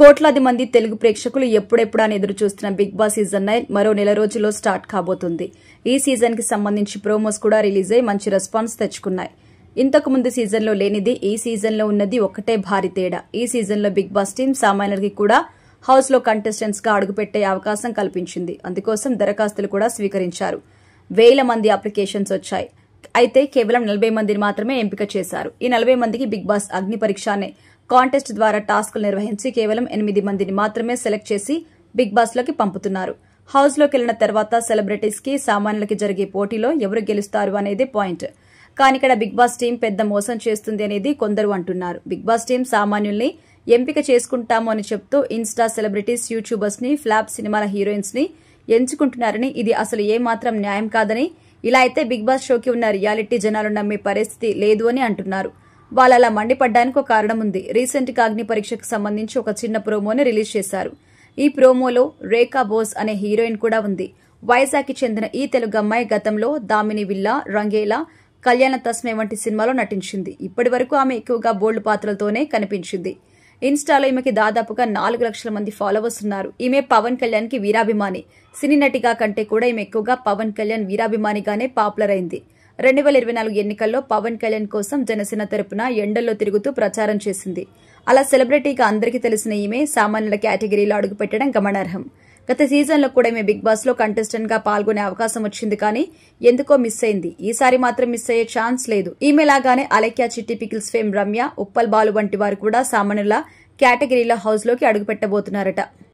కోట్లాది మంది తెలుగు ప్రేక్షకులు ఎప్పుడెప్పుడా అని ఎదురు చూస్తున్న బిగ్ బాస్ సీజన్ 9 మరో నెల రోజుల్లో స్టార్ట్ కాబోతుంది. ఈ సీజన్ కి సంబంధించి ప్రోమోస్ కూడా రిలీజ్ అయి మంచి రెస్పాన్స్ తెచ్చుకున్నాయి. ఇంతకు ముందు సీజన్ లో లేనిది ఈ సీజన్ లో ఉన్నది ఒక్కటే భారీ తేడా. ఈ సీజన్ లో బిగ్ బాస్ టీం సామాన్యులకి కూడా హౌస్ లో కంటెస్టెంట్స్ గా అడుగుపెట్టే అవకాశం కల్పించింది. అందుకోసం దరఖాస్తులు కూడా స్వీకరించారు. వేల మంది అప్లికేషన్స్ వచ్చాయి. అయితే కేవలం 40 మందిని మాత్రమే ఎంపిక చేశారు. ఈ 40 మందికి బిగ్ బాస్ అగ్ని పరీక్ష అనే కాంటెస్ట్ ద్వారా టాస్కులు నిర్వహించి కేవలం 8 మందిని మాత్రమే సెలెక్ట్ చేసి బిగ్ బాస్ లోకి పంపుతున్నారు. హౌస్ లోకి వెళ్లిన తర్వాత సెలబ్రిటీస్ కి సామాన్యులకి జరిగే పోటీలో ఎవరు గెలుస్తారు అనేది పాయింట్. కానీ ఇక్కడ బిగ్ బాస్ టీం పెద్ద మోసం చేస్తుంది అనేది కొందరు అంటున్నారు. బిగ్ బాస్ టీం సామాన్యుల్ని ఎంపిక చేసుకుంటాము అని చెప్తూ ఇన్స్టా సెలబ్రిటీస్, యూట్యూబర్స్ ని, ఫ్లాప్ సినిమాల హీరోయిన్స్ ని ఎంచుకుంటున్నారని, ఇది అసలు ఏమాత్రం న్యాయం కాదని, ఇలా అయితే బిగ్ బాస్ షోకి ఉన్న రియాలిటీ జనాలు నమ్మే పరిస్థితి లేదు అని అంటున్నారు. వాళ్ళలా మండిపడ్డానికి ఒక కారణం ఉంది. రీసెంట్ గా అగ్ని పరీక్షకు సంబంధించి ఒక చిన్న ప్రోమోని రిలీజ్ చేశారు. ఈ ప్రోమోలో రేఖా బోస్ అనే హీరోయిన్ కూడా ఉంది. వైజాగ్ కి చెందిన ఈ తెలుగు అమ్మాయి గతంలో దామిని విల్లా, రంగేలా, కళ్యాణ తస్మే వంటి సినిమాలో నటించింది. ఇప్పటి వరకు ఆమె ఎక్కువగా బోల్డ్ పాత్రలతోనే కనిపించింది. ఇన్స్టాలో ఈమెకి దాదాపుగా 4 లక్షల మంది ఫాలోవర్స్ ఉన్నారు. ఈమె పవన్ కళ్యాణ్ కి వీరాభిమాని. సినీ నటిగా కంటే కూడా ఈమె ఎక్కువగా పవన్ కళ్యాణ్ వీరాభిమానిగానే పాపులర్ అయింది. 2024 ఎన్నికల్లో పవన్ కళ్యాణ్ కోసం జనసేన తరపున ఎండల్లో తిరుగుతూ ప్రచారం చేసింది. అలా సెలబ్రిటీగా అందరికీ తెలిసిన ఈమె సామాన్యుల కేటగిరీలో అడుగుపెట్టడం గమనార్హం. గత సీజన్లో కూడా ఈమె బిగ్ బాస్ లో కంటెస్టెంట్ గా పాల్గొనే అవకాశం వచ్చింది, కానీ ఎందుకో మిస్ అయింది. ఈసారి మాత్రం మిస్ అయ్యే ఛాన్స్ లేదు. ఈమె లాగానే అలెక్యా, చిట్టి పికిల్స్ ఫేమ్ రమ్య, ఉప్పల్ బాలు వంటి వారు కూడా సామాన్యుల కేటగిరీలో హౌస్ లోకి అడుగుపెట్టబోతున్నారట.